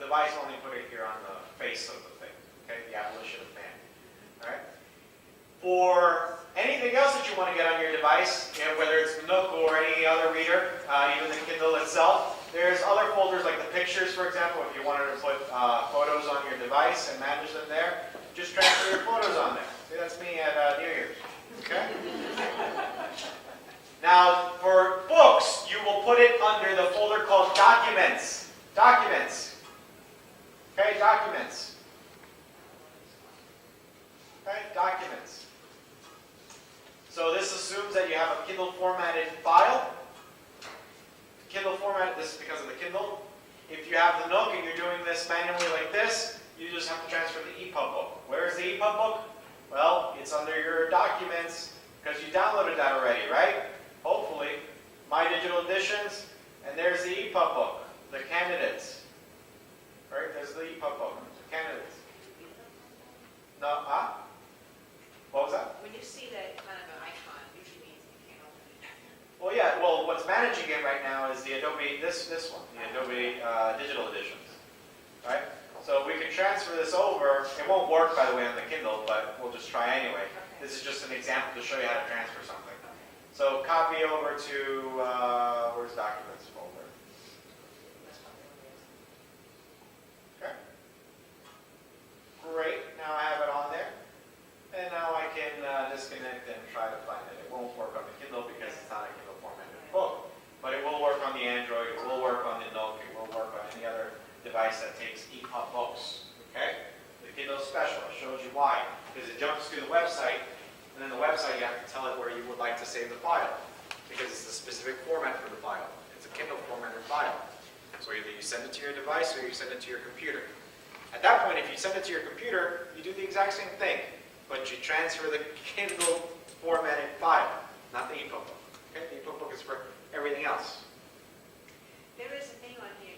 device, only put it here on the face of the thing. Okay, the abolition of man. All right. For anything else that you want to get on your device, whether it's Nook or any other reader, even the Kindle itself, there's other folders like the pictures, for example. If you wanted to put photos on your device and manage them there, just transfer your photos on there. See, that's me at New Year's. Okay? Now, for books, you will put it under the folder called Documents. Documents. Okay, Documents. Okay, Documents. So this assumes that you have a Kindle formatted file. Kindle format, this is because of the Kindle. If you have the Nook and you're doing this manually like this, you just have to transfer the EPUB book. Where is the EPUB book? Well, it's under your Documents because you downloaded that already, right? Hopefully. My Digital Editions, and there's the EPUB book, the candidates. Right? There's the EPUB book, the candidates. No, what was that? When you see that kind of an icon, it usually means you can't open it. Well, yeah. Well, what's managing it right now is the Adobe, this one, the Adobe Digital Editions. Right? So we can transfer this over. It won't work, by the way, on the Kindle, but we'll just try anyway. Okay. This is just an example to show you how to transfer something. Okay. So copy over to, where's Documents folder? Okay. Great. Now I have it on there. And now I can disconnect and try to find it. It won't work on the Kindle because it's not a Kindle formatted book. But it will work on the Android, it will work on the Nook, it will work on any other device that takes EPUB books. Okay? The Kindle Special shows you why. Because it jumps to the website, and then the website you have to tell it where you would like to save the file. Because it's a specific format for the file. It's a Kindle formatted file. So either you send it to your device or you send it to your computer. At that point, if you send it to your computer, you do the exact same thing. But you transfer the Kindle formatted file, not the EPUB book. Okay? The EPUB book is for everything else. There is a thing on here,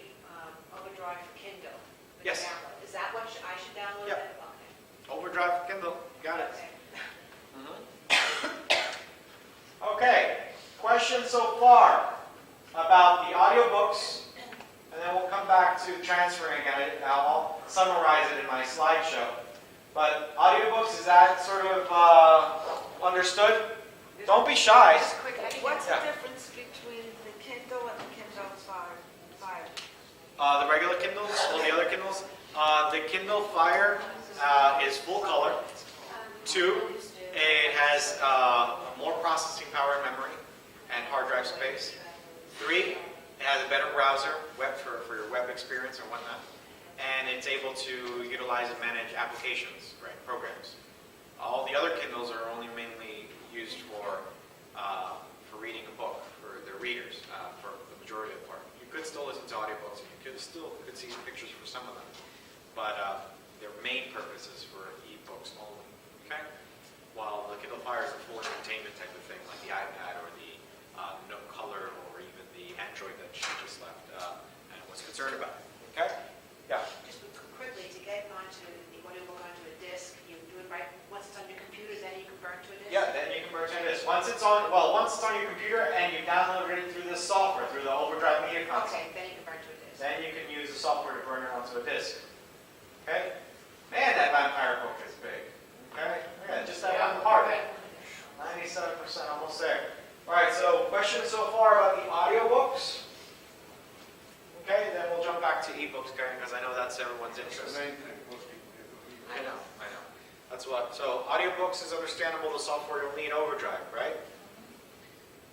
Overdrive for Kindle. Yes. Download. Is that what I should download? Yep. Okay. Overdrive for Kindle. Got it. Okay. Okay. Questions so far about the audiobooks, and then we'll come back to transferring it. I'll summarize it in my slideshow. But audiobooks, is that sort of understood? Don't be shy. Just quick, What's the difference between the Kindle and the Kindle Fire? The regular Kindles, all the other Kindles. The Kindle Fire is full color. 2, it has more processing power and memory and hard drive space. 3, it has a better browser for your web experience and whatnot. And it's able to utilize and manage applications, right, programs. All the other Kindles are only mainly used for reading a book, for their readers, for the majority of the part. You could still listen to audiobooks, and you could see pictures for some of them, but their main purpose is for e-books only. Okay, while the Kindle Fire is a full entertainment type of thing, like the iPad or the Nook Color or even the Android that she just left and was concerned about. Okay. Yeah. Just quickly, to get onto the audiobook onto a disc, you do it right once it's on your computer, then you can burn to a disc? Yeah, then you can burn to a disc. Once it's on your computer and you download it through this software, through the Overdrive Media Console. Okay, then you can burn to a disc. Then you can use the software to burn it onto a disc. Okay? Man, that vampire book is big. Okay? Yeah, just that one part. 97%, almost there. Alright, so questions so far about the audiobooks? Okay, then we'll jump back to ebooks, because I know that's everyone's interest. I know. That's what. So audiobooks is understandable, the software you'll need Overdrive, right?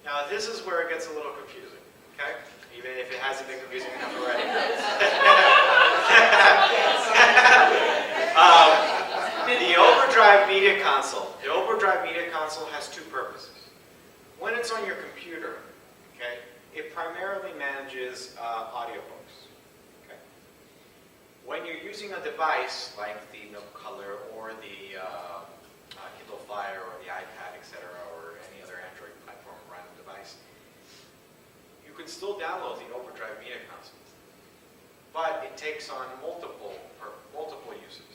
Now this is where it gets a little confusing, okay? Even if it hasn't been confusing enough already. The Overdrive Media Console. The Overdrive Media Console has 2 purposes. When it's on your computer, okay, it primarily manages audiobooks. Okay? When you're using a device like the Nook Color or the Kindle Fire or the iPad, etc., or any other Android platform random device, you can still download the Overdrive Media Console, but it takes on multiple uses.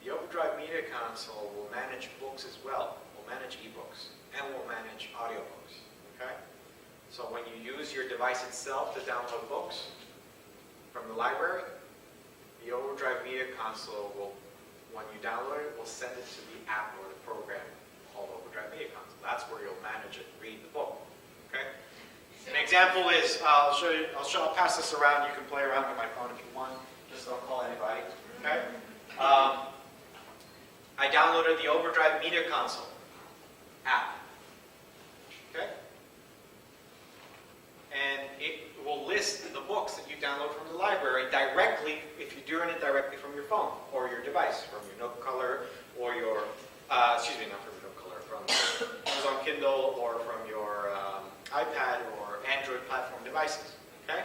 The Overdrive Media Console will manage books as well, will manage ebooks, and will manage audiobooks. Okay? So when you use your device itself to download books from the library, the Overdrive Media Console will, when you download it, will send it to the app or the program called Overdrive Media Console. That's where you'll manage it and read the book. Okay? An example is, I'll pass this around. You can play around with my phone if you want. Just don't call anybody. Okay? I downloaded the Overdrive Media Console app. Okay? And it will list the books that you download from the library directly, if you're doing it directly from your phone or your device, from your Note Color or your, excuse me, not from your Note Color, from Amazon Kindle or from your iPad or Android platform devices. Okay?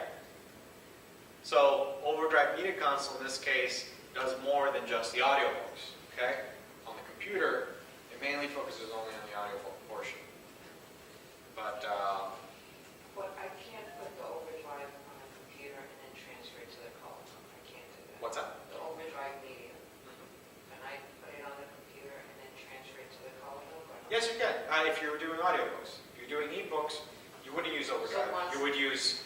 So Overdrive Media Console in this case does more than just the audiobooks. Okay? On the computer, it mainly focuses only on the audiobook portion. But But I can't put the overdrive on a computer and then transfer it to the call. I can't do that. what's that? The overdrive media. Can I put it on the computer and then transfer it to the call? Yes, you can. If you're doing audiobooks. If you're doing eBooks, you wouldn't use Overdrive. You would use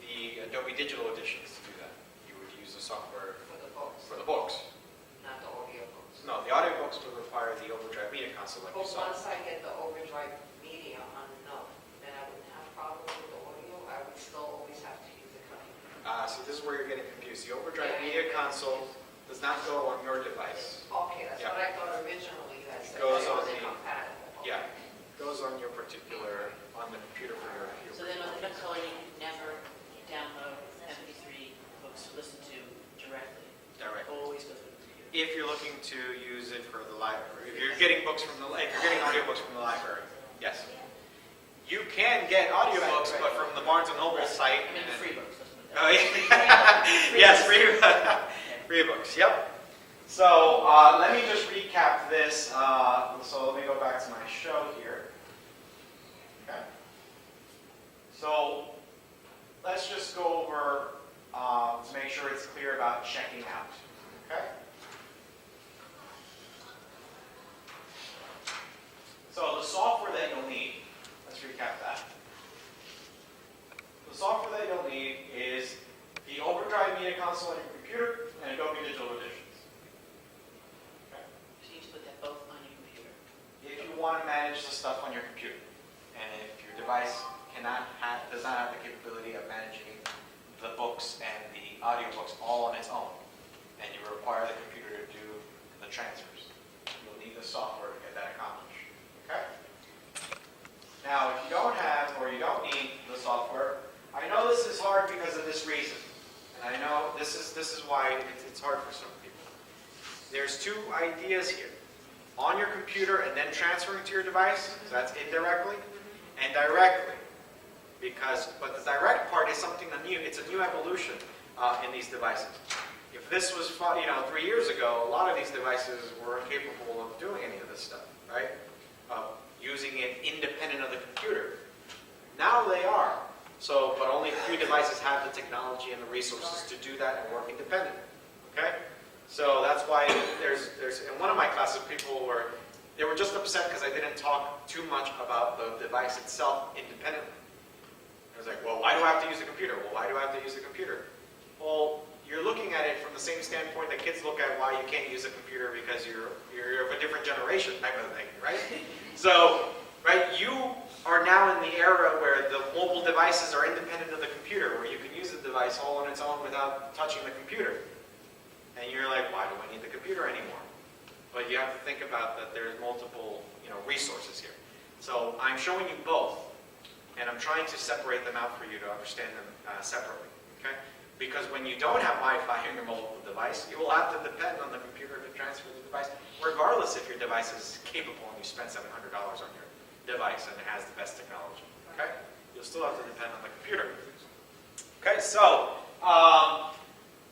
the Adobe Digital Editions to do that. You would use the software For the books, for the books. not the audiobooks. No, the audiobooks would require the Overdrive Media Console like you But saw. once I get the overdrive media on Note, then I wouldn't have a problem with the audio. I would still always have to use the computer. So this is where you're getting confused. The Overdrive Media Console does not go on your device. Okay, that's Yeah. what I thought originally. That Goes it on wasn't the- compatible. Okay. Yeah, it goes on your particular, on the computer for your So then on the color, you can never download MP3 books to listen to directly. direct. Always go through the computer. If you're looking to use it for the library, if you're getting books from the, if you're getting audiobooks from the library, yes. You can get audiobooks, but from the Barnes and Noble site. I mean, and- free books. That's what Oh, yeah. Yes, free books. Yep. So let me just recap this. So let me go back to my show here. Okay. So let's just go over to make sure it's clear about checking out. Okay. So the software that you'll need. Let's recap that. The software that you'll need is the Overdrive Media Console on your computer and Adobe Digital Editions. Okay. So you need to put that both on your computer. If you want to manage the stuff on your computer, and if your device does not have the capability of managing the books and the audiobooks all on its own, and you require the computer to do the transfers, you'll need the software to get that accomplished. Okay? Now, if you don't have or you don't need the software, I know this is hard because of this reason. And I know this is why it's hard for some people. There's two ideas here. On your computer and then transferring to your device, so that's indirectly, and directly. But the direct part is something new. It's a new evolution in these devices. If this was 3 years ago, a lot of these devices were incapable of doing any of this stuff, right? Using it independent of the computer. Now they are. So, but only a few devices have the technology and the resources to do that and work independently. Okay? So that's why there's in one of my classes, people were just upset because I didn't talk too much about the device itself independently. I was like, well, why do I have to use the computer? Well, why do I have to use the computer? Well, you're looking at it from the same standpoint that kids look at why you can't use a computer because you're of a different generation type of thing, right? So, right, you are now in the era where the mobile devices are independent of the computer, where you can use the device all on its own without touching the computer. And you're like, why do I need the computer anymore? But you have to think about that there's multiple, resources here. So I'm showing you both, and I'm trying to separate them out for you to understand them separately. Okay? Because when you don't have Wi-Fi in your mobile device, you will have to depend on the computer to transfer the device, regardless if your device is capable and you spend $700 on your device and it has the best technology. Okay? You'll still have to depend on the computer. Okay, so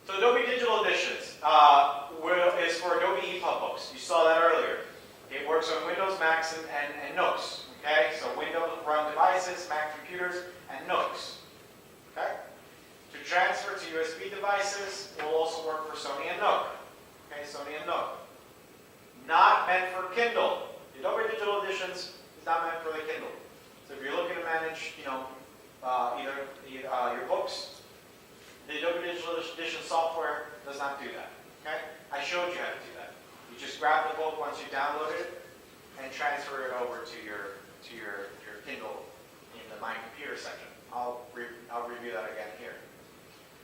Adobe Digital Editions is for Adobe EPUB books. You saw that earlier. It works on Windows, Macs, and Nooks. Okay, so Windows run devices, Mac computers, and Nooks. Okay? To transfer to USB devices, it will also work for Sony and Nook. Okay, Sony and Nook. Not meant for Kindle. The Adobe Digital Editions is not meant for the Kindle. So if you're looking to manage, either your books The Adobe Digital Edition software does not do that. Okay? I showed you how to do that. You just grab the book once you download it and transfer it over to your Kindle in the My Computer section. I'll review that again here.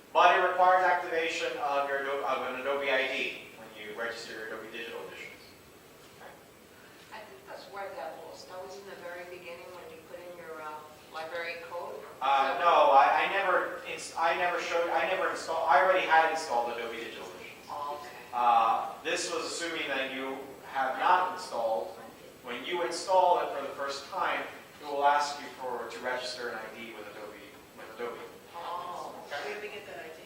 But it requires activation of an Adobe ID when you register your Adobe Digital Editions. Okay? I think that's where that was. That was in the very beginning when you put in your library code. No, I never installed. I already had installed Adobe Digital Editions. Oh, okay. This was assuming that you have not installed. When you install it for the first time, it will ask you to register an ID with Adobe. Oh. Where did we get that ID?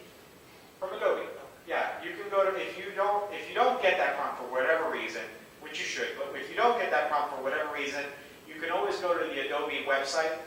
From Adobe. Yeah, you can go to, if you don't get that prompt for whatever reason, which you should, but if you don't get that prompt for whatever reason, you can always go to the Adobe website